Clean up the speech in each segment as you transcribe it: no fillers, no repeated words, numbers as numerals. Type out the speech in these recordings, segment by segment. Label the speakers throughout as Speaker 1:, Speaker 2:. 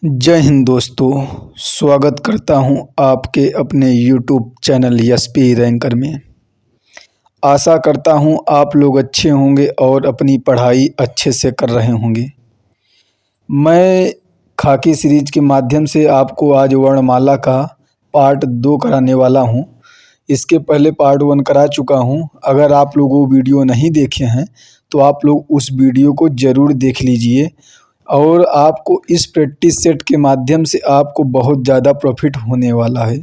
Speaker 1: जय हिंद दोस्तों। स्वागत करता हूं आपके अपने यूट्यूब चैनल एसपी रैंकर में। आशा करता हूं आप लोग अच्छे होंगे और अपनी पढ़ाई अच्छे से कर रहे होंगे। मैं खाकी सीरीज के माध्यम से आपको आज वर्णमाला का पार्ट 2 कराने वाला हूं। इसके पहले पार्ट 1 करा चुका हूं। अगर आप लोग वो वीडियो नहीं देखे हैं तो आप लोग उस वीडियो को ज़रूर देख लीजिए और आपको इस प्रैक्टिस सेट के माध्यम से आपको बहुत ज़्यादा प्रॉफिट होने वाला है।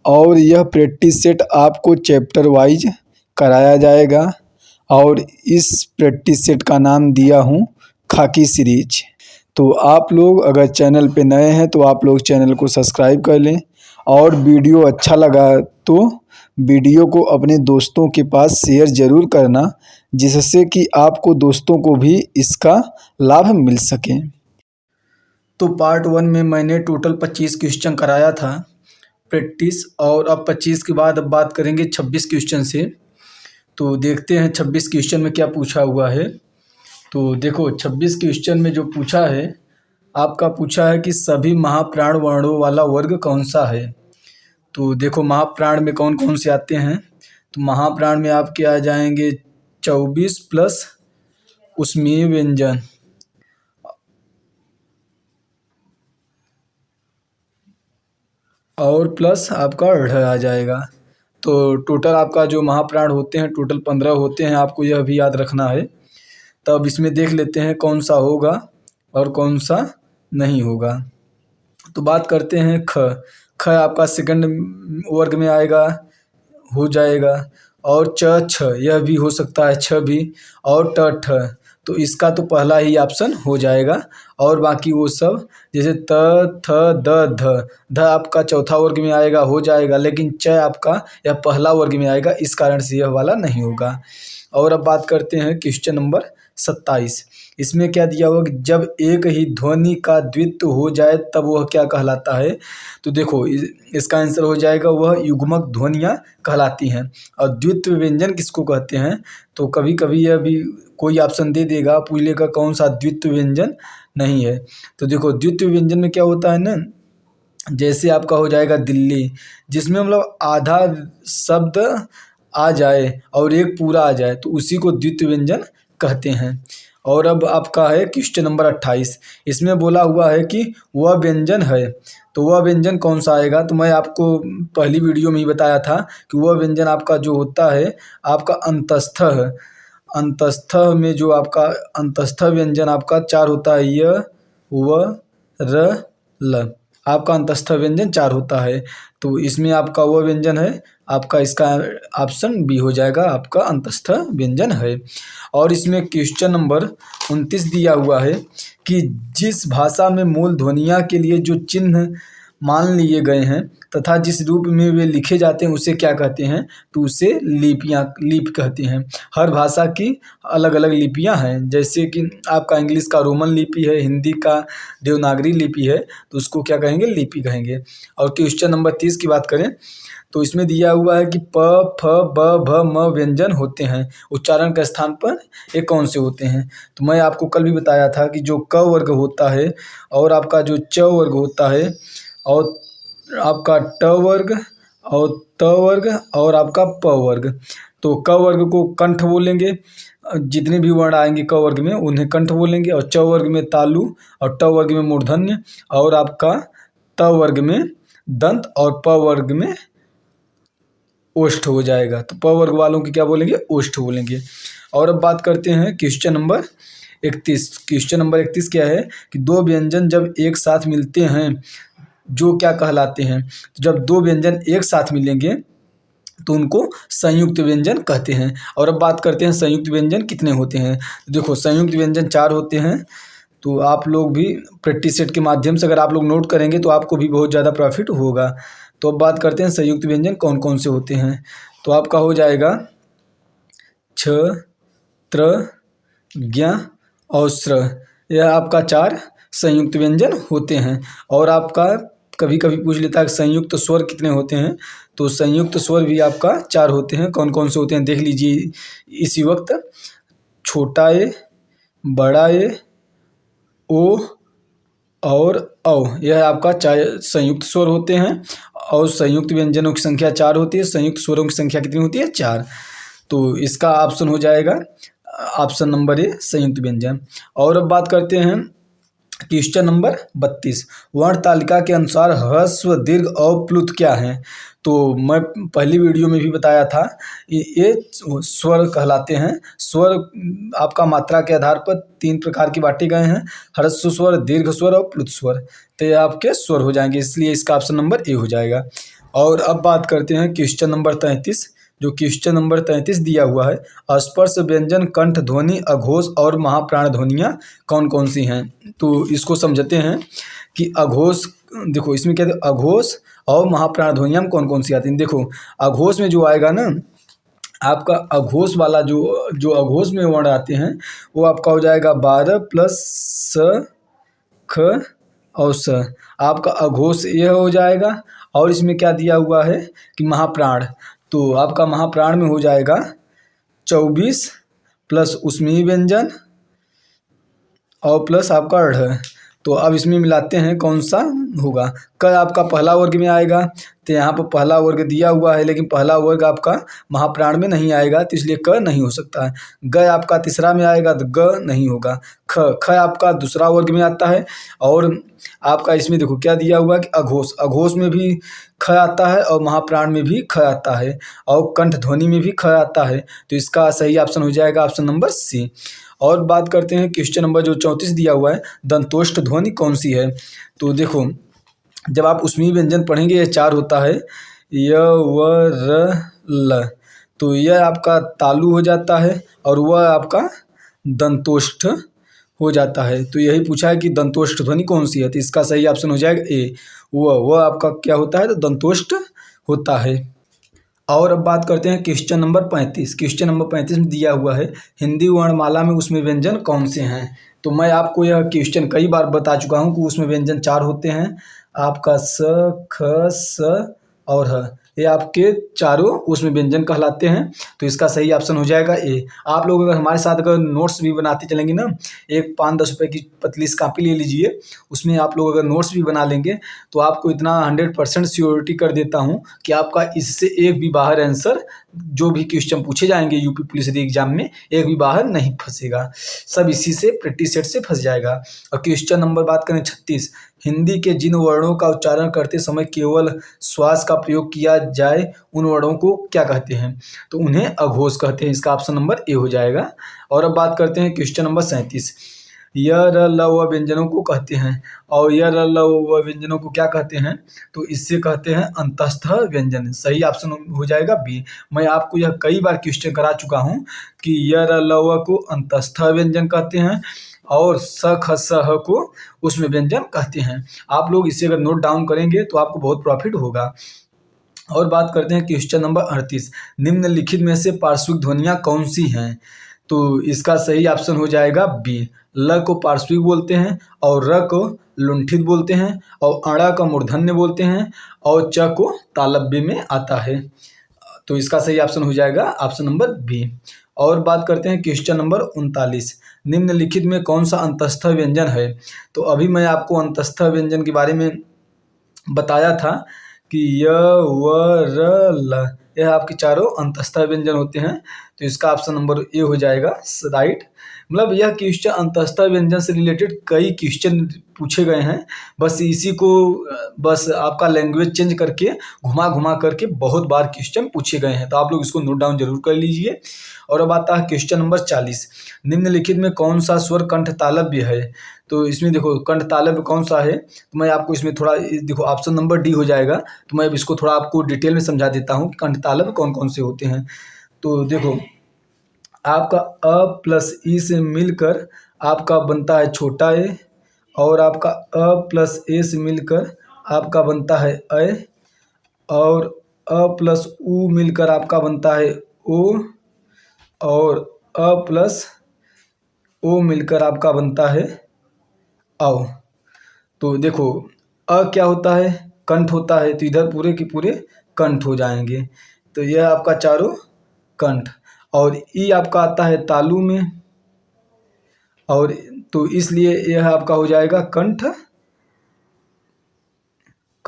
Speaker 1: और यह प्रैक्टिस सेट आपको चैप्टर वाइज कराया जाएगा और इस प्रैक्टिस सेट का नाम दिया हूँ खाकी सीरीज। तो आप लोग अगर चैनल पे नए हैं तो आप लोग चैनल को सब्सक्राइब कर लें और वीडियो अच्छा लगा तो वीडियो को अपने दोस्तों के पास शेयर ज़रूर करना, जिससे कि आपको दोस्तों को भी इसका लाभ मिल सके। तो पार्ट 1 में मैंने टोटल 25 क्वेश्चन कराया था प्रैक्टिस, और अब 25 के बाद अब बात करेंगे 26 क्वेश्चन से। तो देखते हैं 26 क्वेश्चन में क्या पूछा हुआ है। तो देखो 26 क्वेश्चन में जो पूछा है, आपका पूछा है कि सभी महाप्राण वर्णों वाला वर्ग कौन सा है। तो देखो महाप्राण में कौन कौन से आते हैं। तो महाप्राण में आपके आ जाएंगे 24 प्लस उसमें व्यंजन, और प्लस आपका ढ़ आ जाएगा। तो टोटल आपका जो महाप्राण होते हैं टोटल 15 होते हैं, आपको यह भी याद रखना है। तब इसमें देख लेते हैं कौन सा होगा और कौन सा नहीं होगा। तो बात करते हैं ख। ख आपका सेकंड वर्ग में आएगा, हो जाएगा। और च छ यह भी हो सकता है, छ भी। और ट ठ, तो इसका तो पहला ही ऑप्शन हो जाएगा। और बाकी वो सब जैसे त थ द ध, ध आपका चौथा वर्ग में आएगा, हो जाएगा। लेकिन च आपका यह पहला वर्ग में आएगा, इस कारण से यह वाला नहीं होगा। और अब बात करते हैं क्वेश्चन नंबर 27। इसमें क्या दिया हुआ कि जब एक ही ध्वनि का द्वित्व हो जाए तब वह क्या कहलाता है। तो देखो इसका आंसर हो जाएगा, वह युग्मक ध्वनियाँ कहलाती हैं। और द्वित्व व्यंजन किसको कहते हैं। तो कभी कभी यह भी कोई ऑप्शन दे देगा, पूछ लेगा कौन सा द्वित्व व्यंजन नहीं है। तो देखो द्वित्व व्यंजन में क्या होता है ना, जैसे आपका हो जाएगा दिल्ली, जिसमें मतलब आधा शब्द आ जाए और एक पूरा आ जाए तो उसी को द्वित्व व्यंजन कहते हैं। और अब आपका है क्वेश्चन नंबर 28। इसमें बोला हुआ है कि वह व्यंजन है, तो वह व्यंजन कौन सा आएगा। तो मैं आपको पहली वीडियो में ही बताया था कि वह व्यंजन आपका जो होता है आपका अंतस्थ है। अंतस्थ में जो आपका अंतस्थ व्यंजन आपका 4 होता है, य व र ल, आपका अंतस्थ व्यंजन 4 होता है। तो इसमें आपका वह व्यंजन है, आपका इसका ऑप्शन बी हो जाएगा, आपका अंतस्थ व्यंजन है। और इसमें क्वेश्चन नंबर 29 दिया हुआ है कि जिस भाषा में मूल ध्वनियाँ के लिए जो चिन्ह मान लिए गए हैं तथा जिस रूप में वे लिखे जाते हैं उसे क्या कहते हैं। तो उसे लिप कहते हैं। हर भाषा की अलग अलग लिपियां हैं, जैसे कि आपका इंग्लिश का रोमन लिपि है, हिंदी का देवनागरी लिपि है, तो उसको क्या कहेंगे, लिपि कहेंगे। और क्वेश्चन नंबर 30 की बात करें तो इसमें दिया हुआ है कि प फ ब भ म व्यंजन होते हैं, उच्चारण के स्थान पर ये कौन से होते हैं। तो मैं आपको कल भी बताया था कि जो क वर्ग होता है और आपका जो च वर्ग होता है और आपका ट वर्ग और त वर्ग और आपका प वर्ग, तो क वर्ग को कंठ बोलेंगे, जितने भी वर्ण आएंगे क वर्ग में उन्हें कंठ बोलेंगे। और च वर्ग में तालु, और ट वर्ग में मूर्धन्य, और आपका त वर्ग में दंत, और प वर्ग में ओष्ठ हो जाएगा। तो प वर्ग वालों की क्या बोलेंगे, ओष्ठ बोलेंगे। और अब बात करते हैं क्वेश्चन नंबर 31। क्वेश्चन नंबर 31 क्या है कि दो व्यंजन जब एक साथ मिलते हैं जो क्या कहलाते हैं। तो जब दो व्यंजन एक साथ मिलेंगे तो उनको संयुक्त व्यंजन कहते हैं। और अब बात करते हैं संयुक्त व्यंजन कितने होते हैं। तो देखो संयुक्त व्यंजन 4 होते हैं। तो आप लोग भी प्रैक्टिस सेट के माध्यम से अगर आप लोग नोट करेंगे तो आपको भी बहुत ज़्यादा प्रॉफिट होगा। तो अब बात करते हैं संयुक्त व्यंजन कौन कौन से होते हैं। तो आपका हो जाएगा छ, त्र, ज्ञ और स्र, यह आपका 4 संयुक्त व्यंजन होते हैं। और आपका कभी कभी पूछ लेता है कि संयुक्त स्वर कितने होते हैं। तो संयुक्त स्वर भी आपका 4 होते हैं। कौन कौन से होते हैं देख लीजिए इसी वक्त। छोटा ए, बड़ा ए, ओ, और औ, यह आपका चार संयुक्त स्वर होते हैं। और संयुक्त व्यंजनों की संख्या 4 होती है, संयुक्त स्वरों की संख्या कितनी होती है? 4। तो इसका ऑप्शन हो जाएगा ऑप्शन नंबर ए, संयुक्त व्यंजन। और अब बात करते हैं क्वेश्चन नंबर 32। वर्ण तालिका के अनुसार ह्रस्व, दीर्घ और प्लुत क्या है? तो मैं पहली वीडियो में भी बताया था, ये स्वर कहलाते हैं। स्वर आपका मात्रा के आधार पर 3 प्रकार के बांटे गए हैं: ह्रस्व स्वर, दीर्घ स्वर और प्लुत स्वर। तो ये आपके स्वर हो जाएंगे, इसलिए इसका ऑप्शन नंबर ए हो जाएगा। और अब बात करते हैं क्वेश्चन नंबर 33। जो क्वेश्चन नंबर 33 दिया हुआ है, स्पर्श व्यंजन, कंठ ध्वनि, अघोष और महाप्राण ध्वनियाँ कौन कौन सी हैं? तो इसको समझते हैं कि अघोष, देखो इसमें क्या है, अघोष और महाप्राण ध्वनियाँ कौन कौन सी आती हैं। देखो अघोष में जो आएगा ना, आपका अघोष वाला जो अघोष में वर्ण आते हैं, वो आपका हो जाएगा 12 प्लस स, ख और स। आपका अघोष यह हो जाएगा। और इसमें क्या दिया हुआ है कि महाप्राण, तो आपका महाप्राण में हो जाएगा 24 प्लस ऊष्मीय व्यंजन और प्लस आपका ढ़। तो अब इसमें मिलाते हैं कौन सा होगा। क आपका पहला वर्ग में आएगा, तो यहाँ पर पहला वर्ग दिया हुआ है, लेकिन पहला वर्ग आपका महाप्राण में नहीं आएगा, तो इसलिए क नहीं हो सकता है। ग आपका तीसरा में आएगा, तो ग नहीं होगा। ख आपका दूसरा वर्ग में आता है। और आपका इसमें देखो क्या दिया हुआ है कि अघोष, अघोष में भी ख आता है और महाप्राण में भी ख आता है और कंठ ध्वनि में भी ख आता है। तो इसका सही ऑप्शन हो जाएगा ऑप्शन नंबर सी। और बात करते हैं क्वेश्चन नंबर जो 34 दिया हुआ है, दंतोष्ठ ध्वनि कौन सी है? तो देखो जब आप ऊष्मीय व्यंजन पढ़ेंगे, यह 4 होता है, य व र ल। तो यह आपका तालु हो जाता है और वह आपका दंतोष्ठ हो जाता है। तो यही पूछा है कि दंतोष्ठ ध्वनि कौन सी है, तो इसका सही ऑप्शन हो जाएगा ए, वह आपका क्या होता है, तो दंतोष्ठ होता है। और अब बात करते हैं क्वेश्चन नंबर 35। क्वेश्चन नंबर 35 में दिया हुआ है, हिंदी वर्णमाला में उसमें व्यंजन कौन से हैं? तो मैं आपको यह क्वेश्चन कई बार बता चुका हूँ कि उसमें व्यंजन 4 होते हैं, आपका स, ख, स और ह। ये आपके चारों उसमें व्यंजन कहलाते हैं। तो इसका सही ऑप्शन हो जाएगा ए। आप लोग अगर हमारे साथ अगर नोट्स भी बनाते चलेंगे ना, एक 5-10 रुपये की पतली सी कापी ले लीजिए, उसमें आप लोग अगर नोट्स भी बना लेंगे, तो आपको इतना 100% श्योरिटी कर देता हूँ कि आपका इससे एक भी बाहर आंसर, जो भी क्वेश्चन पूछे जाएंगे यूपी पुलिस एग्जाम में, एक भी बाहर नहीं फंसेगा, सब इसी से प्रैक्टिस सेट से फंस जाएगा। और क्वेश्चन नंबर बात करें 36, हिंदी के जिन वर्णों का उच्चारण करते समय केवल श्वास का प्रयोग किया जाए, उन वर्णों को क्या कहते हैं? तो उन्हें अघोष कहते हैं। इसका ऑप्शन नंबर ए हो जाएगा। और अब बात करते हैं क्वेश्चन नंबर 37, य र ल व व्यंजनों को कहते हैं, और य र ल व व्यंजनों को क्या कहते हैं? तो इससे कहते हैं अंतस्थ व्यंजन। सही ऑप्शन हो जाएगा बी। मैं आपको यह कई बार क्वेश्चन करा चुका हूँ कि य र ल व को अंतस्थ व्यंजन कहते हैं और स ख स ह को उसमें व्यंजन कहते हैं। आप लोग इसे अगर नोट डाउन करेंगे तो आपको बहुत प्रॉफिट होगा। और बात करते हैं क्वेश्चन नंबर 38, निम्नलिखित में से पार्श्विक ध्वनियाँ कौन सी हैं? तो इसका सही ऑप्शन हो जाएगा बी। ल को पार्श्विक बोलते हैं और र को लुंठित बोलते हैं और अड़ा का मूर्धन्य बोलते हैं और च को तालव्य में आता है। तो इसका सही ऑप्शन हो जाएगा ऑप्शन नंबर बी। और बात करते हैं क्वेश्चन नंबर 39, निम्नलिखित में कौन सा अंतस्थ व्यंजन है? तो अभी मैं आपको अंतस्थ व्यंजन के बारे में बताया था कि य व र ल, यह आपके चारों अंतस्थ व्यंजन होते हैं। तो इसका ऑप्शन नंबर ए हो जाएगा राइट। मतलब यह क्वेश्चन अंतस्थ व्यंजन से रिलेटेड कई क्वेश्चन पूछे गए हैं, बस इसी को बस आपका लैंग्वेज चेंज करके घुमा घुमा करके बहुत बार क्वेश्चन पूछे गए हैं। तो आप लोग इसको नोट डाउन जरूर कर लीजिए। और अब आता है क्वेश्चन नंबर 40, निम्नलिखित में कौन सा स्वर कंठ तालव्य है? तो इसमें देखो कंठ तालव्य कौन सा है, तो मैं आपको इसमें थोड़ा देखो ऑप्शन नंबर डी हो जाएगा। तो मैं अब इसको थोड़ा आपको डिटेल में समझा देता हूँ कि कंठ तालव्य कौन कौन से होते हैं। तो देखो आपका अ प्लस ई से मिलकर आपका बनता है छोटा ए, और आपका अ प्लस ए से मिलकर आपका बनता है अ, और अ प्लस उ मिलकर आपका बनता है ओ, और अ प्लस ओ मिलकर आपका बनता है औ। तो देखो अ क्या होता है, कंठ होता है, तो इधर पूरे के पूरे कंठ हो जाएंगे। तो यह आपका चारों कंठ। और ई आपका आता है तालु में, और तो इसलिए यह आपका हो जाएगा कंठ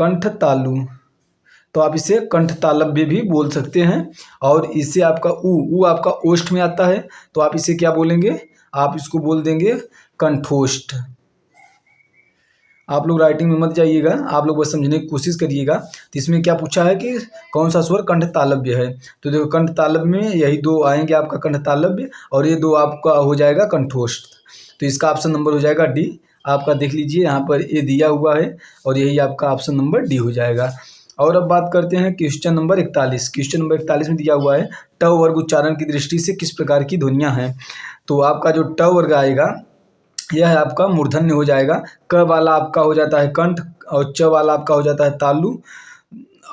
Speaker 1: कंठ तालु, तो आप इसे कंठ तालव्य भी बोल सकते हैं। और इसे आपका ऊ आपका ओष्ठ में आता है, तो आप इसे क्या बोलेंगे, आप इसको बोल देंगे कंठोष्ठ। आप लोग राइटिंग में मत जाइएगा, आप लोग बस समझने की कोशिश करिएगा। तो इसमें क्या पूछा है कि कौन सा स्वर कंठ तालव्य है, तो देखो कंठ तालव्य में यही दो आएंगे, आपका कंठ तालव्य और ये दो आपका हो जाएगा कंठोष्ठ। तो इसका ऑप्शन नंबर हो जाएगा डी। आपका देख लीजिए यहाँ पर ए दिया हुआ है और यही आपका ऑप्शन नंबर डी हो जाएगा। और अब बात करते हैं क्वेश्चन नंबर 41। क्वेश्चन नंबर 41 में दिया हुआ है ट वर्ग उच्चारण की दृष्टि से किस प्रकार की ध्वनियाँ हैं। तो आपका जो ट वर्ग आएगा यह है आपका मूर्धन्य हो जाएगा। क वाला आपका हो जाता है कंठ और च वाला आपका हो जाता है तालु,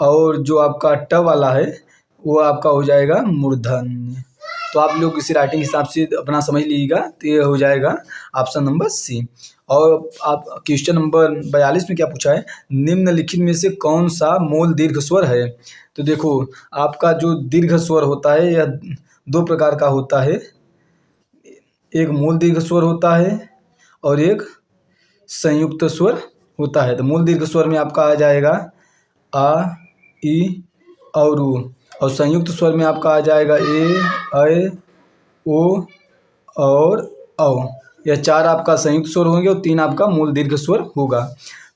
Speaker 1: और जो आपका ट वाला है वो आपका हो जाएगा मूर्धन्य। तो आप लोग इसी राइटिंग हिसाब से अपना समझ लीजिएगा, तो ये हो जाएगा ऑप्शन नंबर सी। और आप क्वेश्चन नंबर 42 में क्या पूछा है, निम्नलिखित में से कौन सा मूल दीर्घ स्वर है। तो देखो आपका जो दीर्घ स्वर होता है यह दो प्रकार का होता है, एक मूल दीर्घ स्वर होता है और एक संयुक्त स्वर होता है। तो मूल दीर्घ स्वर में आपका आ जाएगा आ, ई और उ, और संयुक्त स्वर में आपका आ जाएगा ए, ऐ, ओ और औ। यह चार आपका संयुक्त स्वर होंगे और तीन आपका मूल दीर्घ स्वर होगा।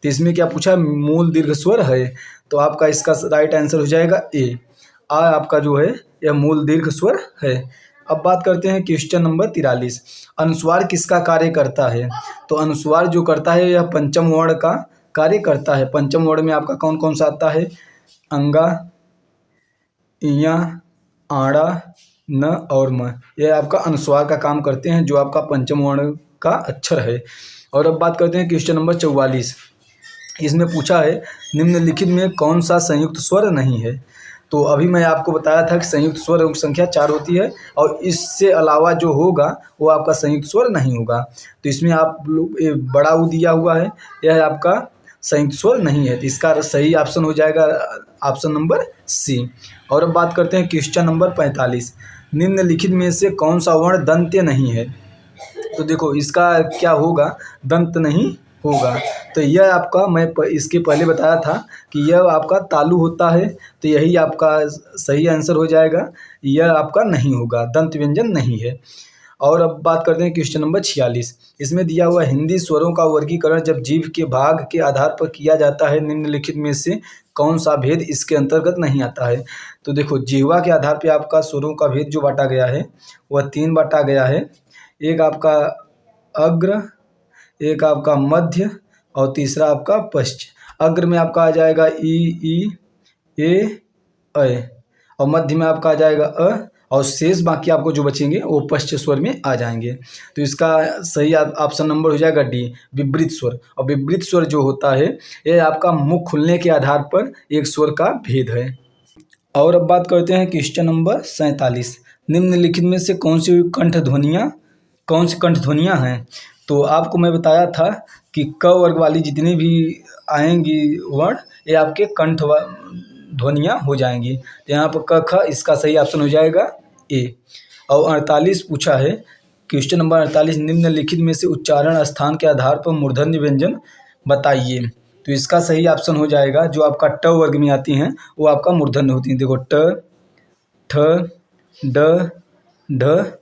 Speaker 1: तो इसमें क्या पूछा है, मूल दीर्घ स्वर है, तो आपका इसका राइट आंसर हो जाएगा ए। आ आपका जो है यह मूल दीर्घ स्वर है। अब बात करते हैं क्वेश्चन नंबर 43। अनुस्वार किसका कार्य करता है। तो अनुस्वार जो करता है यह पंचम वर्ण का कार्य करता है। पंचम वर्ण में आपका कौन कौन सा आता है, अंगा, इया, आड़ा, न और म, यह आपका अनुस्वार का काम करते हैं, जो आपका पंचम वर्ण का अक्षर है। और अब बात करते हैं क्वेश्चन नंबर 44। इसमें पूछा है निम्नलिखित में कौन सा संयुक्त स्वर नहीं है। तो अभी मैं आपको बताया था कि संयुक्त स्वर संख्या 4 होती है और इससे अलावा जो होगा वो आपका संयुक्त स्वर नहीं होगा। तो इसमें आप लोग बड़ा ऊ दिया हुआ है, यह आपका संयुक्त स्वर नहीं है, तो इसका सही ऑप्शन हो जाएगा ऑप्शन नंबर सी। और अब बात करते हैं क्वेश्चन नंबर 45। निम्नलिखित में से कौन सा वर्ण दंत्य नहीं है। तो देखो इसका क्या होगा, दंत नहीं होगा। तो यह आपका मैं इसके पहले बताया था कि यह आपका तालु होता है, तो यही आपका सही आंसर हो जाएगा। यह आपका नहीं होगा, दंत व्यंजन नहीं है। और अब बात करते हैं क्वेश्चन नंबर 46। इसमें दिया हुआ हिंदी स्वरों का वर्गीकरण जब जीभ के भाग के आधार पर किया जाता है, निम्नलिखित में से कौन सा भेद इसके अंतर्गत नहीं आता है। तो देखो जिह्वा के आधार पर आपका स्वरों का भेद जो बांटा गया है वह 3 बांटा गया है। एक आपका अग्र, एक आपका मध्य और तीसरा आपका पश्च। अग्र में आपका आ जाएगा ई, ए, ऐ, और मध्य में आपका आ जाएगा अ, और शेष बाकी आपको जो बचेंगे वो पश्च स्वर में आ जाएंगे। तो इसका सही ऑप्शन नंबर हो जाएगा डी, विपरीत स्वर। और विपरीत स्वर जो होता है यह आपका मुख खुलने के आधार पर एक स्वर का भेद है। और अब बात करते हैं क्वेश्चन नंबर 47। निम्नलिखित में से कौन सी कंठ ध्वनियाँ हैं। तो आपको मैं बताया था कि क वर्ग वाली जितनी भी आएंगी वर्ण ये आपके कंठ ध्वनियाँ हो जाएंगी। तो यहाँ पर क ख इसका सही ऑप्शन हो जाएगा ए। और 48 पूछा है, क्वेश्चन नंबर 48, निम्नलिखित में से उच्चारण स्थान के आधार पर मूर्धन्य व्यंजन बताइए। तो इसका सही ऑप्शन हो जाएगा जो आपका ट वर्ग में आती हैं वो आपका मूर्धन्य होती हैं। देखो ट, ठ, ड, ढ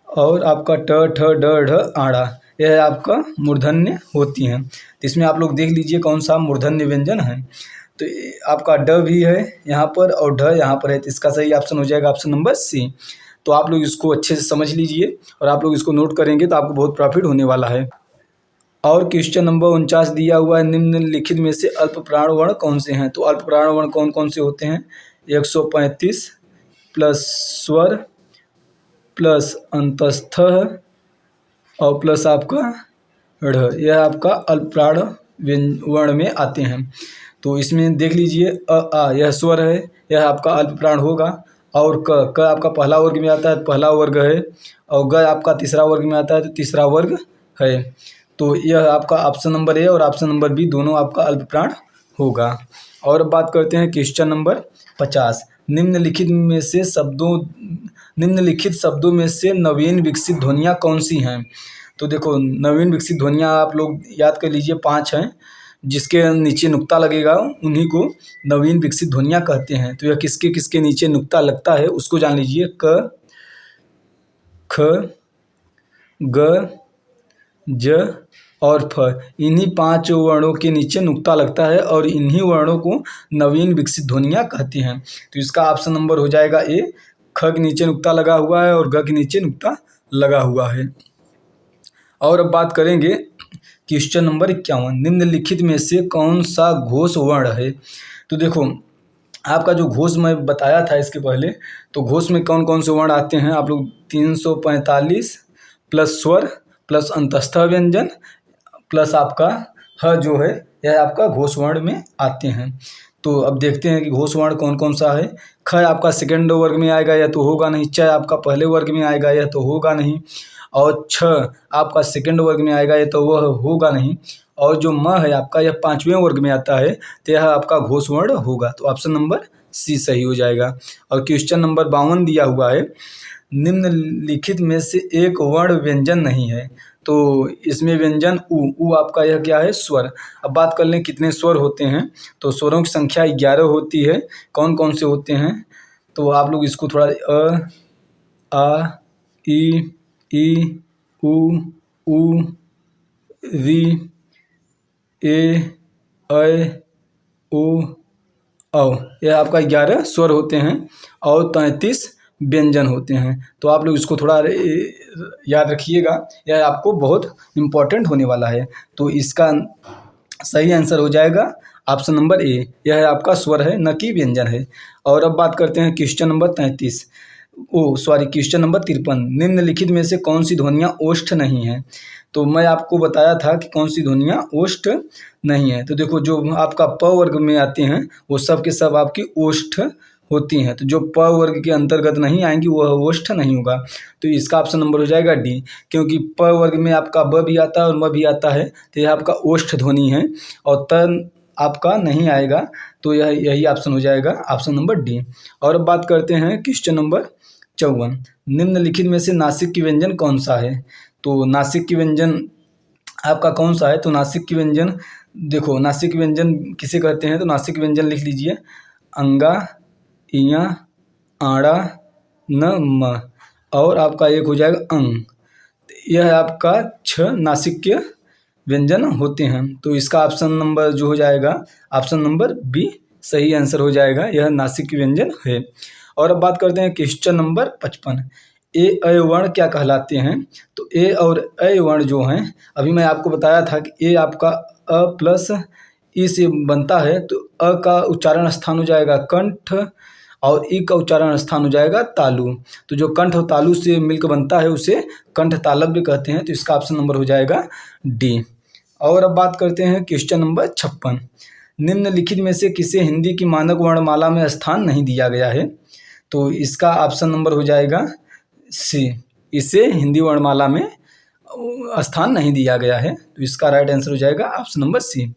Speaker 1: और आपका ट, ठ, ड, ढ, आड़ा, यह आपका मूर्धन्य होती हैं। तो इसमें आप लोग देख लीजिए कौन सा मूर्धन्य व्यंजन है। तो आपका ड भी है यहाँ पर और ढ यहाँ पर है, तो इसका सही ऑप्शन हो जाएगा ऑप्शन नंबर सी। तो आप लोग इसको अच्छे से समझ लीजिए और आप लोग इसको नोट करेंगे तो आपको बहुत प्रॉफिट होने वाला है। और क्वेश्चन नंबर 49 दिया हुआ है, निम्नलिखित में से अल्प प्राण वर्ण कौन से हैं। तो अल्प प्राण वर्ण कौन कौन से होते हैं, 135 प्लस स्वर प्लस अंतस्थ और प्लस आपका ढ़, यह आपका अल्प प्राण वर्ण में आते हैं। तो इसमें देख लीजिए आ यह स्वर है, यह आपका अल्प प्राण होगा। और क आपका पहला वर्ग में आता है तो पहला वर्ग है, और ग आपका तीसरा वर्ग में आता है तो तीसरा वर्ग है। तो यह आपका ऑप्शन नंबर ए और ऑप्शन नंबर बी दोनों आपका अल्प प्राण होगा। और अब बात करते हैं क्वेश्चन नंबर 50। निम्नलिखित शब्दों में से नवीन विकसित ध्वनियाँ कौन सी हैं। तो देखो नवीन विकसित ध्वनियाँ आप लोग याद कर लीजिए 5 हैं। जिसके नीचे नुक्ता लगेगा उन्हीं को नवीन विकसित ध्वनियाँ कहते हैं। तो यह किसके किसके नीचे नुक्ता लगता है उसको जान लीजिए। क, ख, ग, ज और फ, इन्हीं 5 वर्णों के नीचे नुक्ता लगता है और इन्हीं वर्णों को नवीन विकसित ध्वनियाँ कहती हैं। तो इसका ऑप्शन नंबर हो जाएगा ए। ख के नीचे नुक्ता लगा हुआ है और ग के नीचे नुक्ता लगा हुआ है। और अब बात करेंगे क्वेश्चन नंबर 51, निम्नलिखित में से कौन सा घोष वर्ण है। तो देखो आपका जो घोष मैं बताया था इसके पहले, तो घोष में कौन कौन से वर्ण आते हैं आप लोग 345 प्लस स्वर प्लस अंतस्थ व्यंजन प्लस आपका ह जो है यह आपका घोष वर्ण में आते हैं। तो अब देखते हैं कि घोष वर्ण कौन कौन सा है। ख आपका सेकंड वर्ग में आएगा यह तो होगा नहीं। च आपका पहले वर्ग में आएगा यह तो होगा नहीं। और छ आपका सेकंड वर्ग में आएगा यह तो वह होगा नहीं। और जो म है आपका यह 5वें वर्ग में आता है तो यह आपका घोष वर्ण होगा। तो ऑप्शन नंबर सी सही हो जाएगा। और क्वेश्चन नंबर 52 दिया हुआ है, निम्नलिखित में से एक वर्ण व्यंजन नहीं है। तो इसमें व्यंजन उ आपका यह क्या है, स्वर। अब बात कर लें कितने स्वर होते हैं, तो स्वरों की संख्या 11 होती है। कौन कौन से होते हैं, तो आप लोग इसको थोड़ा आ, ई, उ, री, ए, ऐ, ओ, औ, यह आपका 11 स्वर होते हैं और 33 व्यंजन होते हैं। तो आप लोग इसको थोड़ा याद रखिएगा, यह आपको बहुत इम्पोर्टेंट होने वाला है। तो इसका सही आंसर हो जाएगा ऑप्शन नंबर ए, यह आपका स्वर है न कि व्यंजन है। और अब बात करते हैं क्वेश्चन नंबर 53, निम्नलिखित में से कौन सी ध्वनियाँ ओष्ठ नहीं है। तो मैं आपको बताया था कि कौन सी ध्वनियाँ ओष्ठ नहीं है। तो देखो जो आपका प वर्ग में आते हैं वो सब के सब आपकी ओष्ठ होती हैं। तो जो प वर्ग के अंतर्गत नहीं आएंगी वह ओष्ठ नहीं होगा। तो इसका ऑप्शन नंबर हो जाएगा डी, क्योंकि प वर्ग में आपका ब भी आता है और म भी आता है, तो यह आपका ओष्ठ ध्वनि है और त आपका नहीं आएगा। तो यही ऑप्शन हो जाएगा, ऑप्शन नंबर डी। और अब बात करते हैं क्वेश्चन नंबर 54, निम्नलिखित में से नासिक की व्यंजन कौन सा है। तो नासिक की व्यंजन आपका कौन सा है, तो नासिक की व्यंजन देखो, नासिक व्यंजन किसे कहते हैं, तो नासिक व्यंजन लिख लीजिए, अंगा, इया, आड़ा, न, म और आपका एक हो जाएगा अंग। यह आपका 6 नासिक व्यंजन होते हैं। तो इसका ऑप्शन नंबर जो हो जाएगा, ऑप्शन नंबर बी सही आंसर हो जाएगा, यह नासिक व्यंजन है। और अब बात करते हैं क्वेश्चन नंबर 55, ए ऐ वर्ण क्या कहलाते हैं। तो ए और ऐ वर्ण जो हैं, अभी मैं आपको बताया था कि ए आपका अ प्लस ई से बनता है। तो अ का उच्चारण स्थान हो जाएगा कंठ और ई का उच्चारण स्थान हो जाएगा तालु। तो जो कंठ और तालु से मिलकर बनता है उसे कंठ तालव्य भी कहते हैं। तो इसका ऑप्शन नंबर हो जाएगा डी। और अब बात करते हैं क्वेश्चन नंबर 56, निम्नलिखित में से किसे हिंदी की मानक वर्णमाला में स्थान नहीं दिया गया है। तो इसका ऑप्शन नंबर हो जाएगा सी, इसे हिंदी वर्णमाला में स्थान नहीं दिया गया है। तो इसका राइट आंसर हो जाएगा ऑप्शन नंबर सी।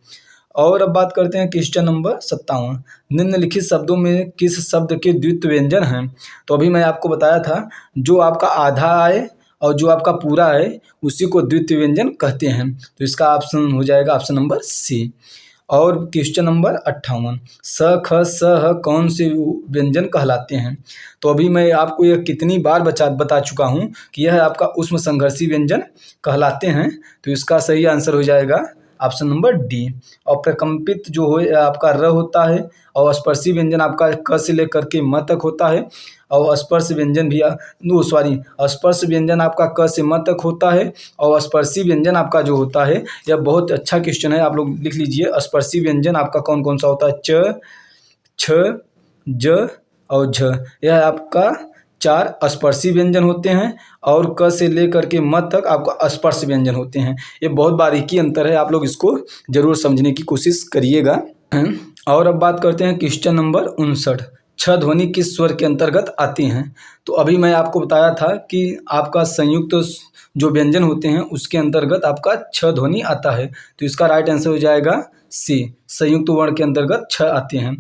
Speaker 1: और अब बात करते हैं क्वेश्चन नंबर 57, निम्नलिखित शब्दों में किस शब्द के द्वित्व व्यंजन हैं। तो अभी मैं आपको बताया था जो आपका आधा आए और जो आपका पूरा है उसी को द्वित्व व्यंजन कहते हैं। तो इसका ऑप्शन हो जाएगा ऑप्शन नंबर सी। और क्वेश्चन नंबर 58, स, ख, स, ह कौन से व्यंजन कहलाते हैं। तो अभी मैं आपको यह कितनी बार बता चुका हूँ कि यह आपका उष्म संघर्षी व्यंजन कहलाते हैं। तो इसका सही आंसर हो जाएगा ऑप्शन नंबर डी। और प्रकम्पित जो हो आपका र होता है और स्पर्शी व्यंजन आपका क से लेकर के म तक होता है। और स्पर्श व्यंजन भी स्पर्श व्यंजन आपका क से म तक होता है। और स्पर्शी व्यंजन आपका जो होता है, यह बहुत अच्छा क्वेश्चन है, आप लोग लिख लीजिए। स्पर्शी व्यंजन आपका कौन कौन सा होता है, च, छ, ज और झ। यह आपका 4 स्पर्शी व्यंजन होते हैं और क से लेकर के म तक आपका स्पर्श व्यंजन होते हैं। ये बहुत बारीकी अंतर है, आप लोग इसको जरूर समझने की कोशिश करिएगा। और अब बात करते हैं क्वेश्चन नंबर 59, छ ध्वनि किस स्वर के अंतर्गत आती हैं। तो अभी मैं आपको बताया था कि आपका संयुक्त जो व्यंजन होते हैं उसके अंतर्गत आपका छ ध्वनि आता है। तो इसका राइट आंसर हो जाएगा सी, संयुक्त वर्ण के अंतर्गत छ आते हैं।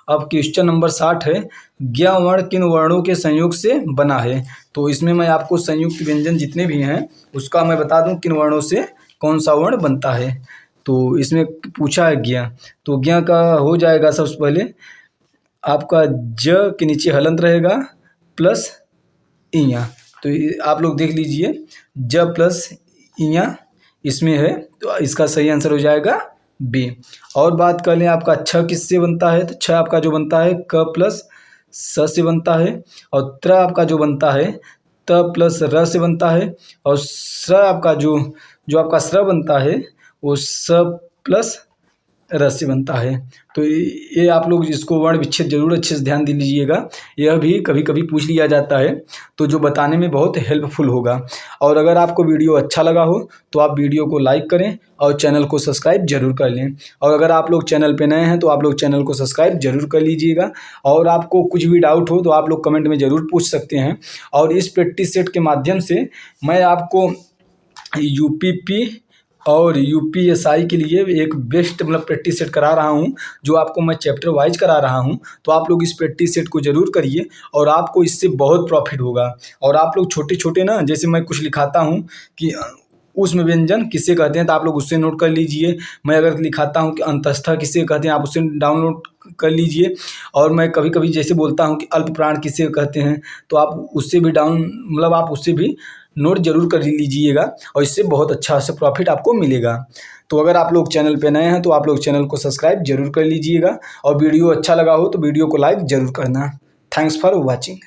Speaker 1: अब क्वेश्चन नंबर 60 है, ज्ञ वर्ण किन वर्णों के संयोग से बना है। तो इसमें मैं आपको संयुक्त व्यंजन जितने भी हैं उसका मैं बता दूं किन वर्णों से कौन सा वर्ण बनता है। तो इसमें पूछा है ज्ञ, तो ज्ञ का हो जाएगा सबसे पहले आपका ज के नीचे हलंत रहेगा प्लस इया। तो आप लोग देख लीजिए ज प्लस इया इसमें है, तो इसका सही आंसर हो जाएगा बी। और बात कर लें आपका छ किससे बनता है, तो छ आपका जो बनता है क प्लस स से बनता है, और त्र आपका जो बनता है त प्लस र से बनता है, और स्र आपका जो जो आपका स्र बनता है वो स प्लस र से बनता है। तो ये आप लोग इसको वर्ण विच्छेद जरूर अच्छे से ध्यान दे लीजिएगा, यह भी कभी कभी पूछ लिया जाता है, तो जो बताने में बहुत हेल्पफुल होगा। और अगर आपको वीडियो अच्छा लगा हो तो आप वीडियो को लाइक करें और चैनल को सब्सक्राइब जरूर कर लें। और अगर आप लोग चैनल पे नए हैं तो आप लोग चैनल को सब्सक्राइब जरूर कर लीजिएगा। और आपको कुछ भी डाउट हो तो आप लोग कमेंट में ज़रूर पूछ सकते हैं। और इस प्रैक्टिस सेट के माध्यम से मैं आपको यूपीपी और यूपीएसआई के लिए एक बेस्ट मतलब प्रैक्टिस सेट करा रहा हूं, जो आपको मैं चैप्टर वाइज करा रहा हूं। तो आप लोग इस प्रैक्टिस सेट को ज़रूर करिए और आपको इससे बहुत प्रॉफिट होगा। और आप लोग छोटे छोटे ना, जैसे मैं कुछ लिखाता हूं कि ऊष्म व्यंजन किसे कहते हैं, तो आप लोग उससे नोट कर लीजिए। मैं अगर लिखाता हूं कि अंतस्था किसे कहते हैं, आप उससे डाउनलोड कर लीजिए। और मैं कभी कभी जैसे बोलता हूं कि अल्प प्राण किसे कहते हैं, तो आप उससे भी मतलब आप उससे भी नोट जरूर कर लीजिएगा, और इससे बहुत अच्छा सा प्रॉफिट आपको मिलेगा। तो अगर आप लोग चैनल पे नए हैं तो आप लोग चैनल को सब्सक्राइब जरूर कर लीजिएगा, और वीडियो अच्छा लगा हो तो वीडियो को लाइक जरूर करना। Thanks for watching.